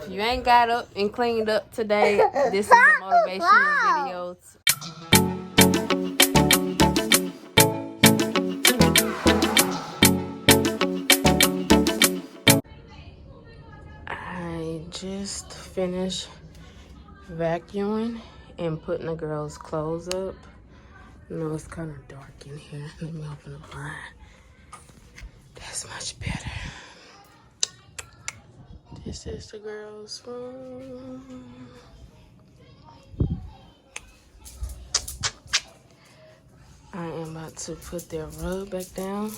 If you ain't got up and cleaned up today, this is a motivational video. I just finished vacuuming and putting the girls' clothes up. I know it's kind of dark in here. Let me open the blind. That's much better. This is the girls' room. I am about to put their rug back down.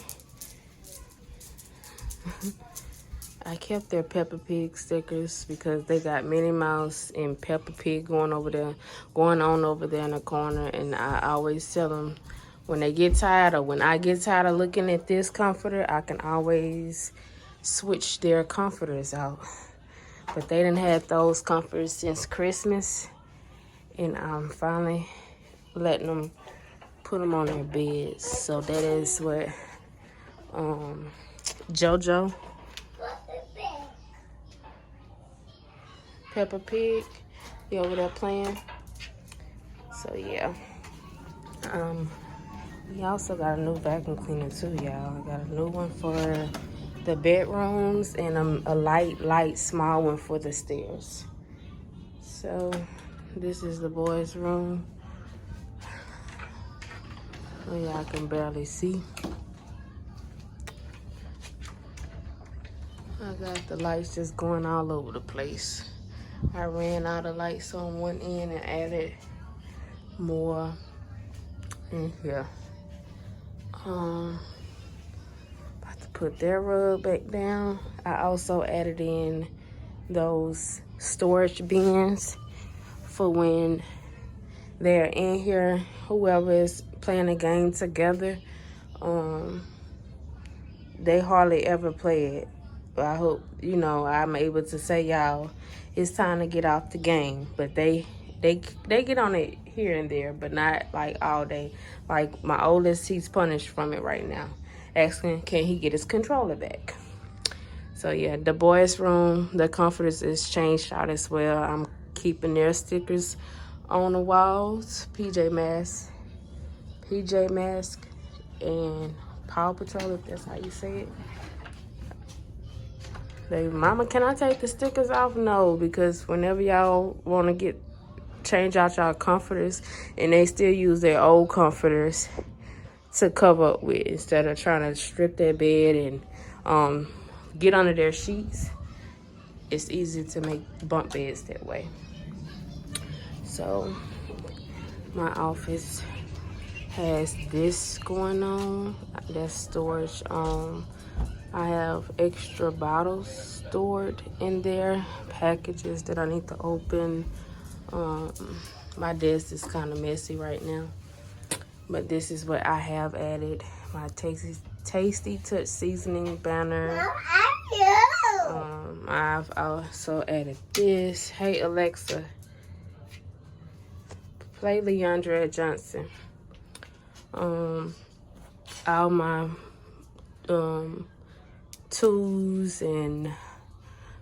I kept their Peppa Pig stickers because they got Minnie Mouse and Peppa Pig going on over there in the corner. And I always tell them when they get tired or when I get tired of looking at this comforter, I can always switch their comforters out. But they didn't have those comforters since Christmas. And I'm finally letting them put them on their beds. So that is what JoJo, Peppa Pig, he over there playing. So yeah. We also got a new vacuum cleaner too, y'all. I got a new one for the bedrooms and a light small one for the stairs. So this is the boys' room. Oh, y'all can barely see. I got the lights just going all over the place. I ran out of lights on one end and added more in here. About to put their rug back down. I also added in those storage bins for when they're in here, whoever is playing a game together. They hardly ever play it. But I hope, I'm able to say, y'all, it's time to get off the game. But they get on it here and there, but not like all day. Like my oldest, he's punished from it right now, asking can he get his controller back. So yeah, the boys' room, the comforters is changed out as well. I'm keeping their stickers on the walls. PJ Mask, and Paw Patrol, if that's how you say it. They, Mama, can I take the stickers off? No, because whenever y'all want to change out y'all comforters, and they still use their old comforters to cover up with instead of trying to strip their bed and get under their sheets. It's easy to make bunk beds that way. So my office has this going on. That's storage. I have extra bottles stored in there, packages that I need to open. My desk is kind of messy right now, but this is what I have added. My tasty touch seasoning banner. I've also added this. Hey Alexa, play Leandra Johnson. All my tools and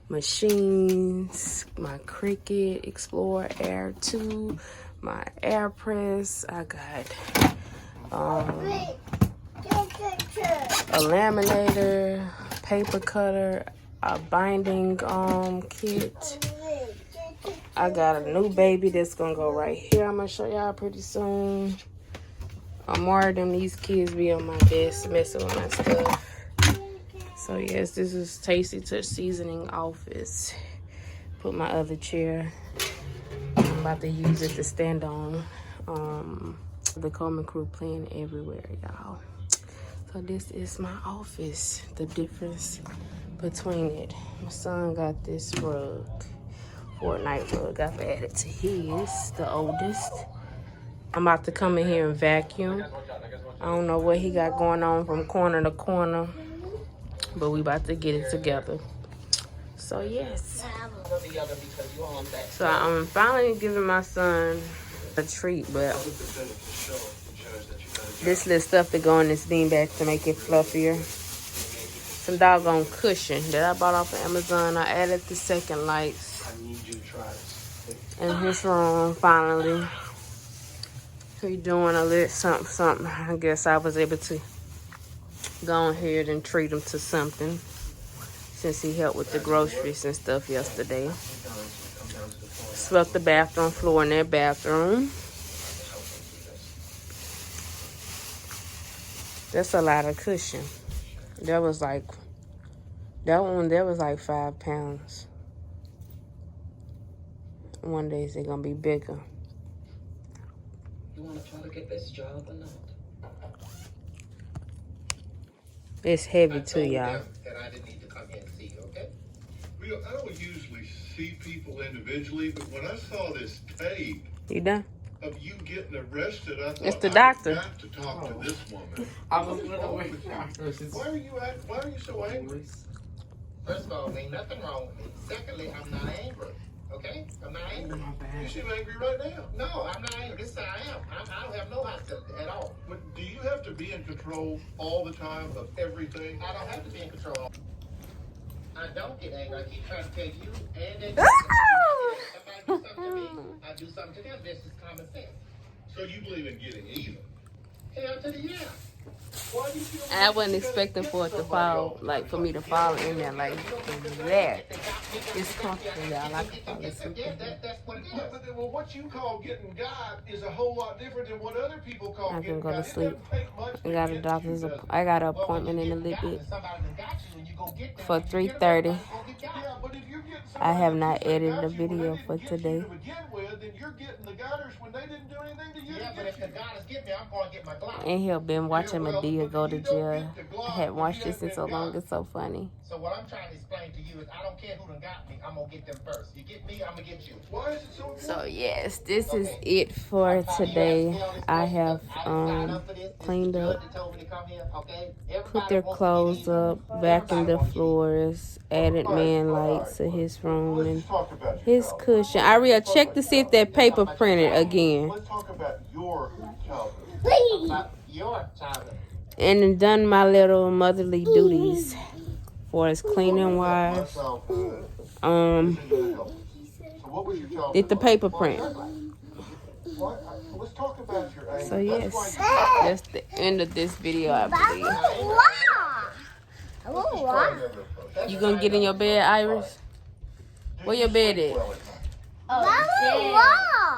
machines, my Cricut Explorer Air 2, my air press. I got a laminator, paper cutter, a binding kit. I got a new baby that's gonna go right here. I'm gonna show y'all pretty soon. More of them, these kids be on my desk messing with my stuff. So yes, this is Tasty Touch Seasoning Office. Put my other chair. I'm about to use it to stand on. The Coleman Crew playing everywhere, y'all. So this is my office. The difference between it. My son got this rug, Fortnite rug. I've added to his, the oldest. I'm about to come in here and vacuum. I don't know what he got going on from corner to corner, but we about to get it together. So yes. So I'm finally giving my son a treat, but this little stuff to go in this beanbag to make it fluffier. Some doggone cushion that I bought off of Amazon. I added the second lights. in his room finally. He doing a little something. I guess I was able to go ahead and treat him to something since he helped with the groceries and stuff yesterday. Swept the bathroom floor in their bathroom. That's a lot of cushion. That was like 5 pounds. One day it's gonna be bigger. You want to try to get this job or not? It's heavy too, y'all. And I didn't need to come here and see you, okay? I don't usually see people individually, but when I saw this tape You done? of you getting arrested, I thought It's the doctor. I have to talk to this woman. I was gonna wait. Why are you so angry? First of all, ain't nothing wrong with me. Secondly, I'm not angry. Okay? I'm not angry. You seem angry right now. No, I'm not angry. This is how I am. I don't have no hostility at all. But do you have to be in control all the time of everything? I don't have to be in control. I don't get angry. I keep trying to tell you and then somebody do something to me, I do something to them. This is common sense. So you believe in getting even? Hell to the yeah. Why do you feel I wasn't expecting for it to fall, like for me to fall in there like that. It's comfortable, y'all. I can fall asleep. That's what it is. But then, well, what you call getting God is a whole lot different than what other people call I getting can go God. to sleep. I I got an appointment in a little bit for 3:30. I have not edited a video for today. Yeah, but if the goddess get me, I'm going to get my Glock. And he'll been watching Medea go to jail. I hadn't watched this in so long. It's so funny. So what I'm trying to explain to you is I don't care who done got me. I'm going to get them first. You get me, I'm going to get you. Why is it so important? So yes, this is it for today. I have cleaned up, put their clothes up, vacuumed the floors, added man lights to his room and his cushion. Aria, check to see if that paper printed again. Let's talk about your childhood. Your childhood. And then done my little motherly duties for as cleaning wise. So what was your childhood? Did the paper print? Let's talk about your age. So yes, that's the end of this video, I believe. You gonna get in your bed, Iris? Where your bed at?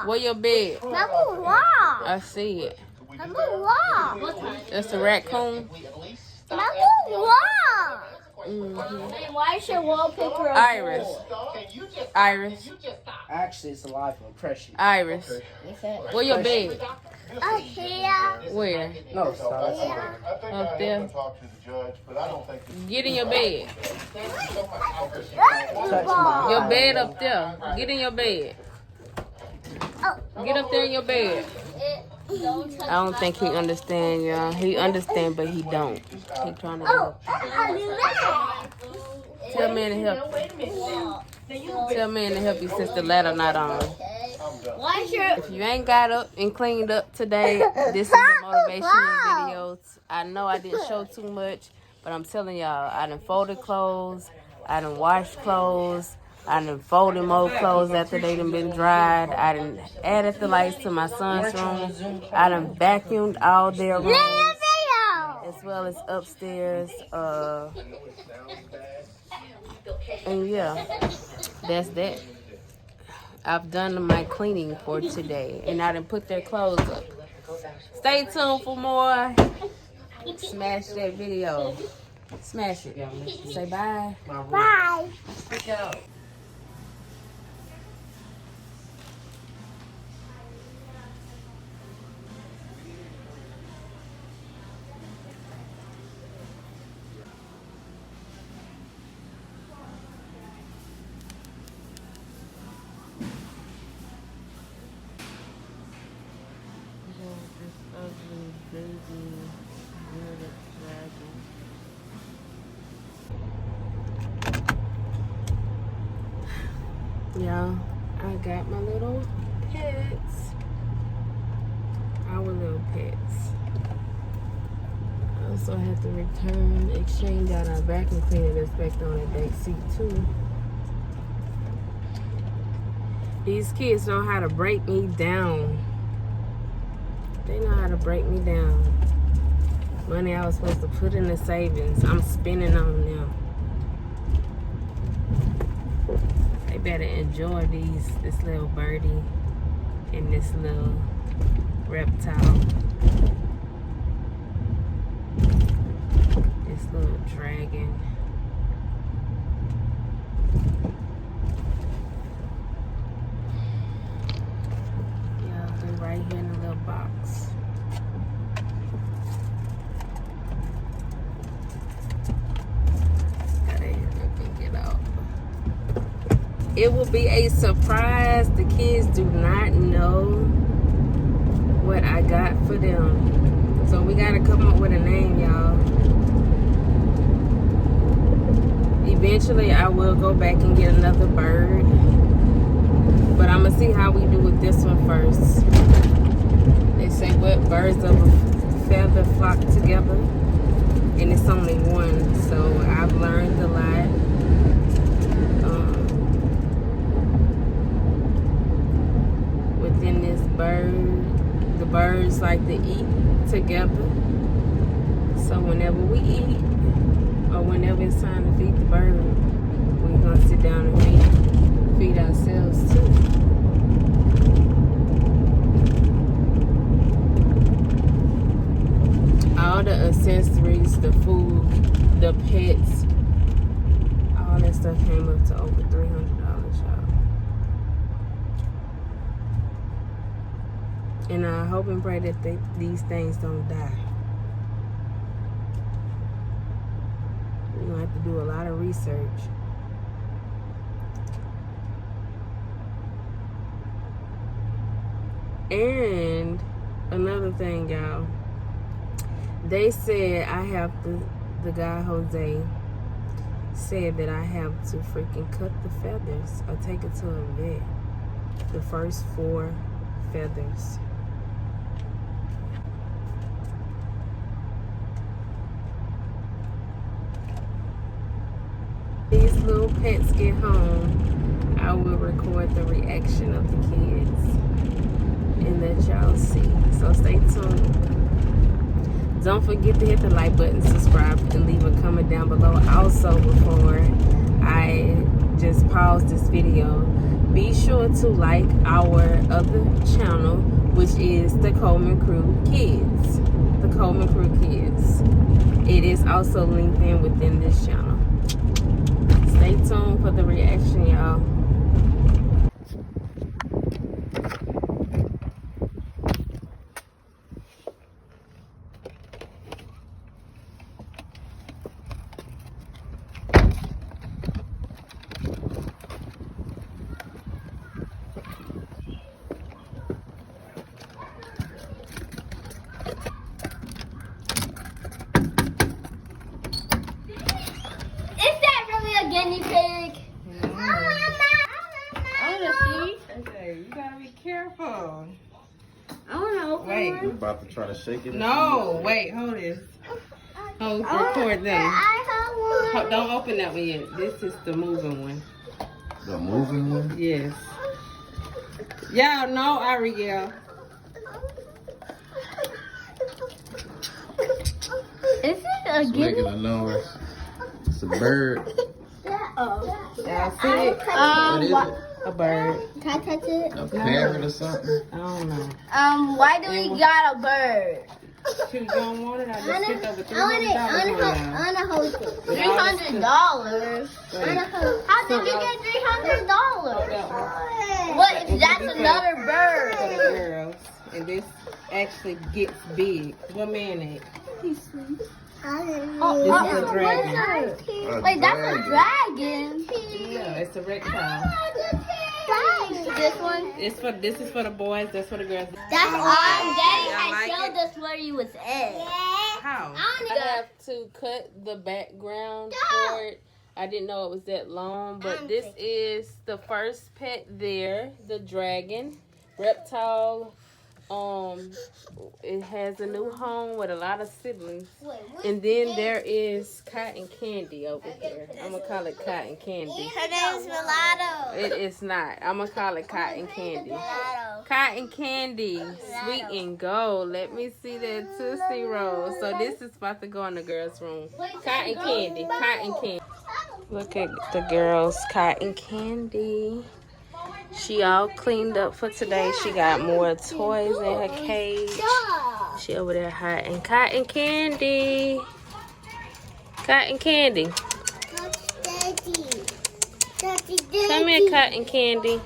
Where your bed? I see it. That's a raccoon. Why is your wallpaper Iris. Iris. Actually, it's a life of oppression. Iris. Where your bed? here? Where? No, stop. I think Up I there. have to talk to the judge, but I don't think Get in your bed. Touch my Your bed up there. Get in your bed. Get up there in your bed. I don't think he understand, y'all. He understand, but he don't. He trying to help. Tell man to help. Tell man to help you since the ladder not on. Why is your If you ain't got up and cleaned up today, this is a motivational video. I know I didn't show too much, but I'm telling y'all, I done folded clothes, I done washed clothes, I done folded more clothes after they done been dried, I done added the lights to my son's room, I done vacuumed all their rooms, as well as upstairs, and yeah, that's that. I've done my cleaning for today, and I done put their clothes up. Stay tuned for more. Smash that video. Smash it. Say bye. bye? Speak out. Y'all, I got my little pets. Our little pets. I also had to exchange out our vacuum cleaner that's back on the back seat too. These kids know how to break me down. They know how to break me down. Money I was supposed to put in the savings, I'm spending on them. They better enjoy this little birdie and this little reptile. This little dragon. Yeah, they're right here in a little box. Gotta hurry up and get out. It will be a surprise. The kids do not know what I got for them. So we gotta come up with a name, y'all. Eventually I will go back and get another bird. But I'm gonna see how we do with this one first. They say what birds of a feather flock together. And it's only one. So I've learned a lot. Within this bird, the birds like to eat together. So whenever we eat, or whenever it's time to feed the bird, we're gonna sit down and feed ourselves too. All the accessories, the food, the pets, all that stuff came up to over $300, y'all. And I hope and pray that these things don't die. We're gonna have to do a lot of research. And another thing, y'all. They said I have to, the guy Jose said that I have to freaking cut the feathers or take it to a vet. The first 4 feathers. These little pets get home, I will record the reaction of the kids and let y'all see. So stay tuned. Don't forget to hit the like button, subscribe, and leave a comment down below. Also, before I just pause this video, be sure to like our other channel, which is the Coleman Crew Kids. The Coleman Crew Kids. It is also linked in within this channel. Stay tuned for the reaction, y'all. Guinea pig. Okay, you gotta be careful. I want to open Wait. one. We're about to try to shake it. No, wait, hold this. Hold, record them. I have one. Don't open that one yet. This is the moving one. The moving one? Yes. Y'all know Ariel. Is it a It's guinea making a noise. It's a bird. pig? Y'all see it? What is it? A bird. Can I touch it? A parrot or something? I don't know. Why do we got a bird? You don't want it? I just spent over $300 I want to hold it. $300? How did you get $300? What if that's another For the bird? girls. And this actually gets big. What man it? This is a dragon. Wait, that's a dragon. Yeah, it's a reptile. This one? This is for the boys, that's for the girls. That's all. Daddy Y'all had like showed us where you was at. How? I I have to cut the background for it. I didn't know it was that long, but this is the first pet there, the dragon, reptile, it has a new home with a lot of siblings. Wait, what? And then there is cotton candy over here. I'm gonna call it cotton candy. Her name's Mulatto. It is not. I'm gonna call it cotton candy. Mulatto. Cotton candy, sweet and gold. Let me see that Tootsie Roll. So this is about to go in the girls' room. Cotton candy, cotton candy. Look at the girls' cotton candy. She all cleaned up for today. She got more toys in her cage. She over there hiding cotton candy. Cotton candy. Come here, cotton candy.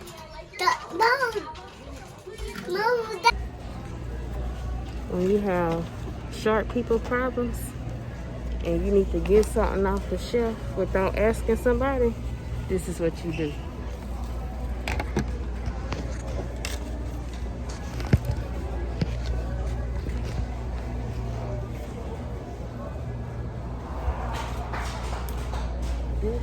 When you have short people problems and you need to get something off the shelf without asking somebody, this is what you do. This.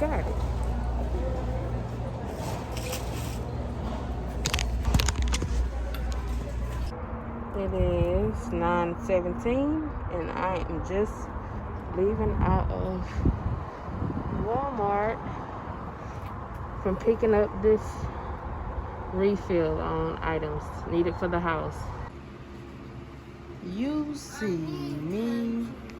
Got it. It is 9:17 and I am just leaving out of Walmart from picking up this refill on items needed for the house. You see me